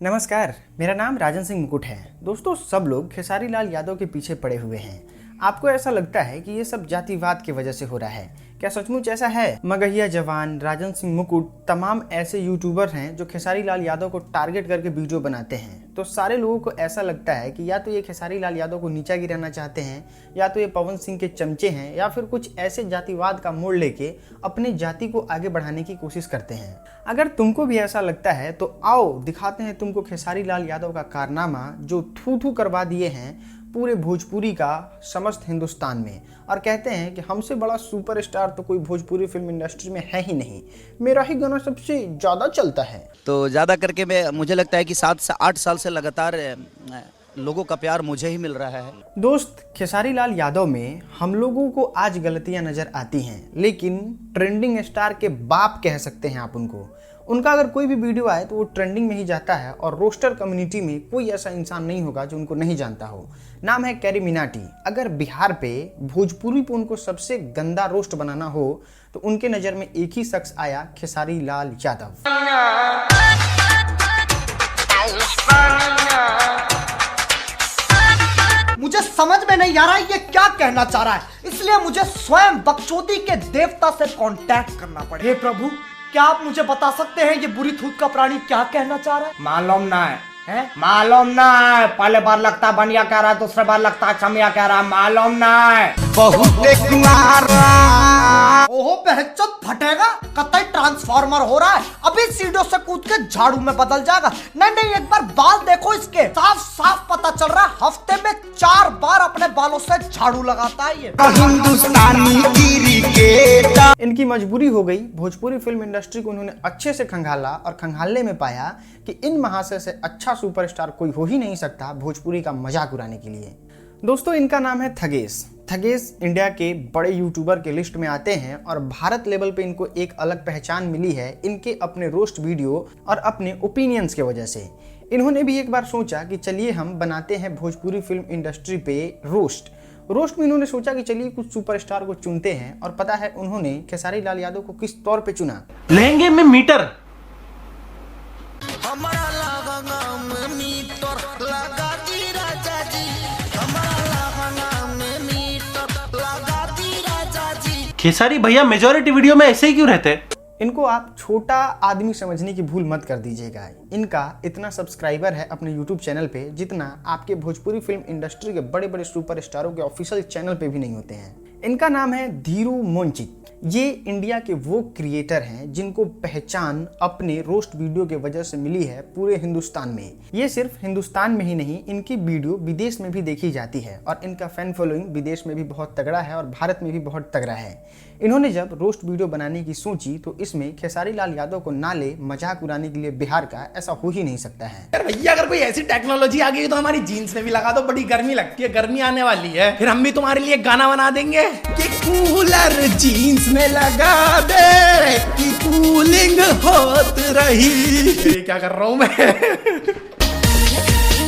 नमस्कार, मेरा नाम राजन सिंह मुकुट है। दोस्तों, सब लोग खेसारी लाल यादव के पीछे पड़े हुए हैं। आपको ऐसा लगता है कि ये सब जातिवाद की वजह से हो रहा है? क्या सचमुच ऐसा है? मगहिया जवान, राजन सिंह मुकुट, तमाम ऐसे यूट्यूबर हैं जो खेसारी लाल यादव को टारगेट करके वीडियो बनाते हैं। तो सारे लोगों को ऐसा लगता है कि या तो ये खेसारी लाल यादव को नीचा गिराना चाहते हैं, या तो ये पवन सिंह के चमचे हैं, या फिर कुछ ऐसे जातिवाद का मोड़ लेके अपने जाति को आगे बढ़ाने की कोशिश करते हैं। अगर तुमको भी ऐसा लगता है तो आओ दिखाते हैं तुमको खेसारी लाल यादव का कारनामा, जो थू थू करवा दिए हैं पूरे भोजपुरी का समस्त हिंदुस्तान में, और कहते हैं कि हमसे बड़ा सुपरस्टार तो कोई भोजपुरी फिल्म इंडस्ट्री में है ही नहीं, मेरा ही गाना सबसे ज़्यादा चलता है। तो ज़्यादा करके मुझे लगता है कि 7 से 8 साल से लगातार लोगों का प्यार मुझे ही मिल रहा है। दोस्त, खेसारी लाल यादव में हम लोगों को आज गलतियां नज़र आती हैं, लेकिन ट्रेंडिंग स्टार के बाप कह सकते हैं आप उनको। उनका अगर कोई भी वीडियो आए तो वो ट्रेंडिंग में ही जाता है, और रोस्टर कम्युनिटी में कोई ऐसा इंसान नहीं होगा जो उनको नहीं जानता हो। नाम है कैरी मिनाटी। अगर बिहार पे भोजपुरी पे उनको सबसे गंदा रोस्ट बनाना हो तो उनके नज़र में एक ही शख्स आया, खेसारी लाल यादव। मुझे समझ में नहीं आ रहा है ये क्या कहना चाह रहा है, इसलिए मुझे स्वयं बकचोदी के देवता से कांटेक्ट करना पड़े। हे प्रभु, क्या आप मुझे बता सकते हैं ये बुरी थूत का प्राणी क्या कहना चाह रहा है? मालूम ना है? मालूम ना है। पहले बार लगता बनिया कह रहा है, दूसरे बार लगता छमिया कह रहा है, मालूम ना है। ओहो बेहचोद फटेगा, कतई ट्रांसफार्मर हो रहा है, अभी सीढ़ियों से कूद के झाड़ू में बदल जाएगा। नहीं, एक बार बाल देखो इसके, साफ साफ पता चल रहा है हफ्ते में 4 बार अपने बालों से झाड़ू लगाता है ये हिंदुस्तानी क्रिकेटर। इनकी मजबूरी हो गई। भोजपुरी फिल्म इंडस्ट्री को उन्होंने अच्छे से खंगाला, और खंगालने में पाया कि इन महाशय से अच्छा सुपरस्टार कोई हो ही नहीं सकता भोजपुरी का मजाक उड़ाने के लिए। दोस्तों, इनका नाम है थगेश। थगेश इंडिया के बड़े यूट्यूबर के लिस्ट में आते हैं, और भारत लेवल पे इनको एक अलग पहचान मिली है इनके अपने रोस्ट वीडियो और अपने ओपिनियंस के वजह से। इन्होंने भी एक बार सोचा कि चलिए हम बनाते हैं भोजपुरी फिल्म इंडस्ट्री पे रोस्ट में इन्होंने सोचा कि चलिए कुछ सुपरस्टार को चुनते हैं, और पता है उन्होंने खेसारी लाल यादव को किस तौर पे चुना? लहंगे में मीटर। खेसारी भैया मेजॉरिटी वीडियो में ऐसे ही क्यों रहते? इनको आप छोटा आदमी समझने की भूल मत कर दीजिएगा। इनका इतना सब्सक्राइबर है अपने YouTube चैनल पे जितना आपके भोजपुरी फिल्म इंडस्ट्री के बड़े बड़े सुपरस्टारों के ऑफिशियल चैनल पे भी नहीं होते हैं। इनका नाम है धीरू मोंचिक। ये इंडिया के वो क्रिएटर हैं जिनको पहचान अपने रोस्ट वीडियो के वजह से मिली है पूरे हिंदुस्तान में। ये सिर्फ हिंदुस्तान में ही नहीं, इनकी वीडियो विदेश में भी देखी जाती है, और इनका फैन फॉलोइंग विदेश में भी बहुत तगड़ा है और भारत में भी बहुत तगड़ा है। इन्होंने जब रोस्ट वीडियो बनाने की सोची तो इसमें खेसारी लाल यादव को नाले मजाक उड़ाने के लिए बिहार का, ऐसा हो ही नहीं सकता है। यार भैया, अगर कोई ऐसी टेक्नोलॉजी आ गई तो हमारी जीन्स में भी लगा दो, बड़ी गर्मी लगती है, गर्मी आने वाली है, फिर हम भी तुम्हारे लिए गाना बना देंगे कि कूलर जीन्स में लगा दे कि कूलिंग होत रही। क्या कर रहा हूं मैं?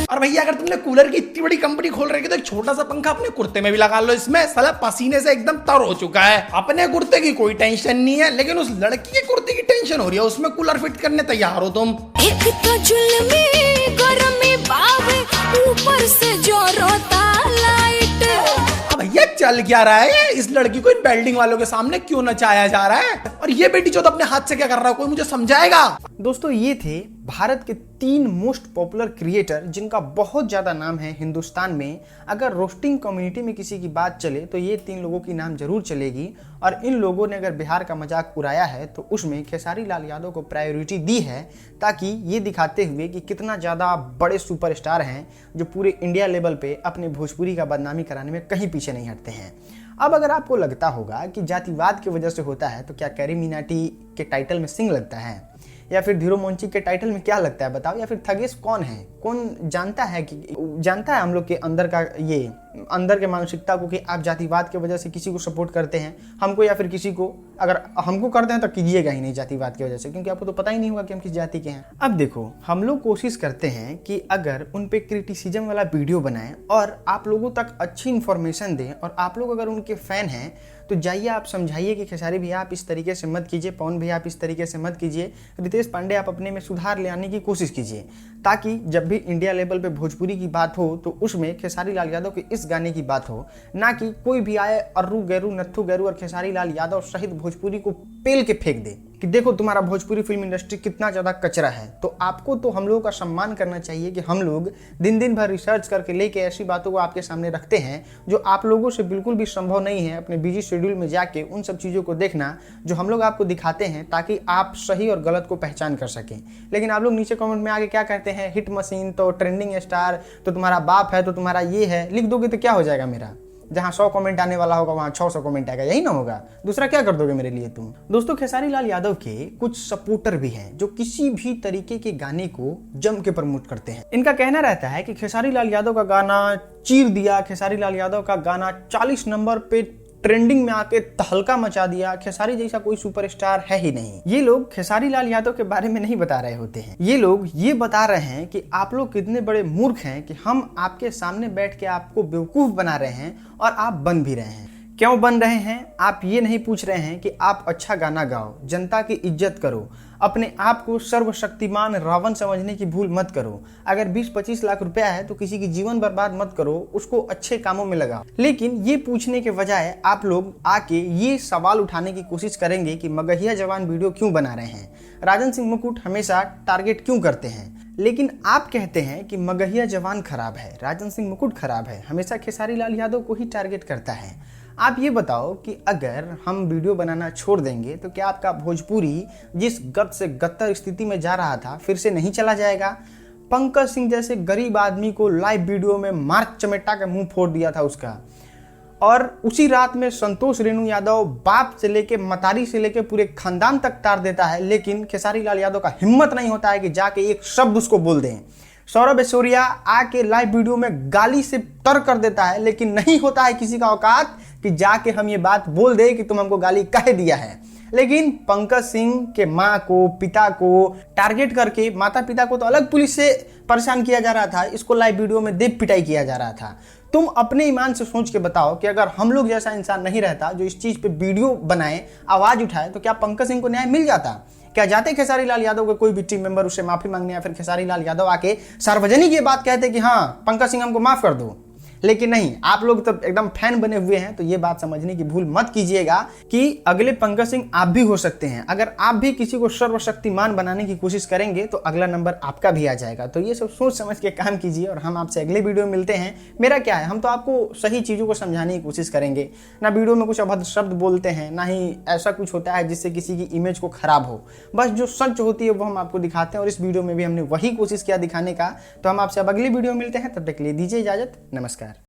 और भैया, अगर तुमने कूलर की इतनी बड़ी कंपनी खोल रखी तो एक छोटा सा पंखा अपने कुर्ते में भी लगा लो। इसमें साला पसीने से एकदम तर हो चुका है। अपने कुर्ते की कोई टेंशन नहीं है, लेकिन उस लड़की के कुर्ते की टेंशन हो रही है। उसमें कूलर फिट करने तैयार हो तुम। एक तो जुल्मी गरमी बावे, ऊपर से जोरोता लाइट। भैया, चल क्या रहा है? इस लड़की को इन बिल्डिंग वालों के सामने क्यों नचाया जा रहा है? और ये बेटी जो तो अपने हाथ से क्या कर रहा है, कोई मुझे समझाएगा? दोस्तों, ये थे भारत के 3 मोस्ट पॉपुलर क्रिएटर जिनका बहुत ज़्यादा नाम है हिंदुस्तान में। अगर रोस्टिंग कम्युनिटी में किसी की बात चले तो ये 3 लोगों की नाम जरूर चलेगी, और इन लोगों ने अगर बिहार का मजाक उड़ाया है तो उसमें खेसारी लाल यादव को प्रायोरिटी दी है, ताकि ये दिखाते हुए कि कितना ज़्यादा बड़े सुपरस्टार हैं जो पूरे इंडिया लेवल पे अपने भोजपुरी का बदनामी कराने में कहीं पीछे नहीं हटते हैं। अब अगर आपको लगता होगा कि जातिवाद की वजह से होता है, तो क्या कैरी मिनाटी के टाइटल में सिंह लगता है, या फिर धीरू मोंचिक के टाइटल में क्या लगता है बताओ? या फिर थगेश कौन है? कौन जानता है कि जानता है हम लोग के अंदर का ये अंदर के मानसिकता को कि आप जातिवाद की वजह से किसी को सपोर्ट करते हैं, हमको या फिर किसी को, अगर हमको करते हैं तो कीजिएगा ही नहीं जातिवाद की वजह से, क्योंकि आपको तो पता ही नहीं होगा कि हम किस जाति के हैं। अब देखो, हम लोग कोशिश करते हैं कि अगर उन पे क्रिटिसिज्म वाला वीडियो बनाएं और आप लोगों तक अच्छी इन्फॉर्मेशन दें, और आप लोग अगर उनके फैन हैं तो जाइए आप समझाइए कि खेसारी भैया आप इस तरीके से मत कीजिए, पवन भैया आप इस तरीके से मत कीजिए, रितेश पांडे आप अपने में सुधार ले आने की कोशिश कीजिए, ताकि जब भी इंडिया लेवल पे भोजपुरी की बात हो तो उसमें खेसारी लाल यादव के इस गाने की बात हो, ना कि कोई भी आए अर्रू गैरू नत्थू गैरू और खेसारी लाल यादव सहित भोजपुरी को पेल के फेंक दे कि देखो तुम्हारा भोजपुरी फिल्म इंडस्ट्री कितना ज़्यादा कचरा है। तो आपको तो हम लोगों का सम्मान करना चाहिए कि हम लोग दिन भर रिसर्च करके लेके ऐसी बातों को आपके सामने रखते हैं जो आप लोगों से बिल्कुल भी संभव नहीं है अपने बिजी शेड्यूल में जाके उन सब चीज़ों को देखना जो हम लोग आपको दिखाते हैं, ताकि आप सही और गलत को पहचान कर सकें। लेकिन आप लोग नीचे कमेंट में आके क्या कहते हैं, हिट मशीन तो ट्रेंडिंग स्टार तो तुम्हारा बाप है, तो तुम्हारा ये है, लिख दोगे तो क्या हो जाएगा मेरा? जहां 100 कमेंट आने वाला होगा वहां 600 कमेंट आएगा, यही ना होगा? दूसरा क्या कर दोगे मेरे लिए तुम? दोस्तों, खेसारी लाल यादव के कुछ सपोर्टर भी हैं जो किसी भी तरीके के गाने को जम के प्रमोट करते हैं। इनका कहना रहता है कि खेसारी लाल यादव का गाना चीर दिया, खेसारी लाल यादव का गाना 40 नंबर पे ट्रेंडिंग में आके तहलका मचा दिया, खेसारी जैसा कोई सुपरस्टार है ही नहीं। ये लोग खेसारी लाल यादव के बारे में नहीं बता रहे होते हैं, ये लोग ये बता रहे हैं कि आप लोग कितने बड़े मूर्ख हैं कि हम आपके सामने बैठ के आपको बेवकूफ बना रहे हैं और आप बन भी रहे हैं। क्यों बन रहे हैं? आप ये नहीं पूछ रहे हैं कि आप अच्छा गाना गाओ, जनता की इज्जत करो, अपने आप को सर्वशक्तिमान रावण समझने की भूल मत करो। अगर 20-25 लाख रुपया है तो किसी की जीवन बर्बाद मत करो, उसको अच्छे कामों में लगाओ। लेकिन ये पूछने के बजाय आप लोग आके ये सवाल उठाने की कोशिश करेंगे कि मगहिया जवान वीडियो क्यों बना रहे हैं, राजन सिंह मुकुट हमेशा टारगेट क्यों करते हैं। लेकिन आप कहते हैं कि मगहिया जवान खराब है, राजन सिंह मुकुट खराब है, हमेशा खेसारी लाल यादव को ही टारगेट करता है। आप ये बताओ कि अगर हम वीडियो बनाना छोड़ देंगे तो क्या आपका भोजपुरी जिस गत से गत्तर स्थिति में जा रहा था फिर से नहीं चला जाएगा? पंकज सिंह जैसे गरीब आदमी को लाइव वीडियो में मार्क चमेटा का मुंह फोड़ दिया था उसका, और उसी रात में संतोष रेणु यादव बाप से लेके मतारी से लेके पूरे खानदान तक तार देता है, लेकिन खेसारी लाल यादव का हिम्मत नहीं होता है कि जाके एक शब्द उसको बोल दें। सौरभ ऐश्वर्या आके लाइव वीडियो में गाली से तर कर देता है, लेकिन नहीं होता है किसी का औकात कि जाके हम ये बात बोल दे कि तुम हमको गाली काहे दिया है। लेकिन पंकज सिंह के माँ को, पिता को टारगेट करके, माता पिता को तो अलग पुलिस से परेशान किया जा रहा था, इसको लाइव वीडियो में देव पिटाई किया जा रहा था। तुम अपने ईमान से सोच के बताओ कि अगर हम लोग जैसा इंसान नहीं रहता जो इस चीज पे वीडियो बनाए, आवाज उठाए, तो क्या पंकज सिंह को न्याय मिल जाता? क्या जाते खेसारी लाल यादव के कोई भी टीम मेंबर उससे माफी मांगने, या फिर खेसारी लाल यादव आके सार्वजनिक ये बात कहते कि हाँ पंकज सिंह हमको माफ कर दो? लेकिन नहीं, आप लोग तो एकदम फैन बने हुए हैं। तो ये बात समझने की भूल मत कीजिएगा कि अगले पंकज सिंह आप भी हो सकते हैं। अगर आप भी किसी को सर्वशक्तिमान बनाने की कोशिश करेंगे तो अगला नंबर आपका भी आ जाएगा। तो ये सब सोच समझ के काम कीजिए, और हम आपसे अगले वीडियो में मिलते हैं। मेरा क्या है, हम तो आपको सही चीज़ों को समझाने की कोशिश करेंगे, ना वीडियो में कुछ अभद्र शब्द बोलते हैं, ना ही ऐसा कुछ होता है जिससे किसी की इमेज को खराब हो। बस जो सच होती है वो हम आपको दिखाते हैं, और इस वीडियो में भी हमने वही कोशिश किया दिखाने का। तो हम आपसे अब अगली वीडियो में मिलते हैं, तब तक के लिए दीजिए इजाजत, नमस्कार।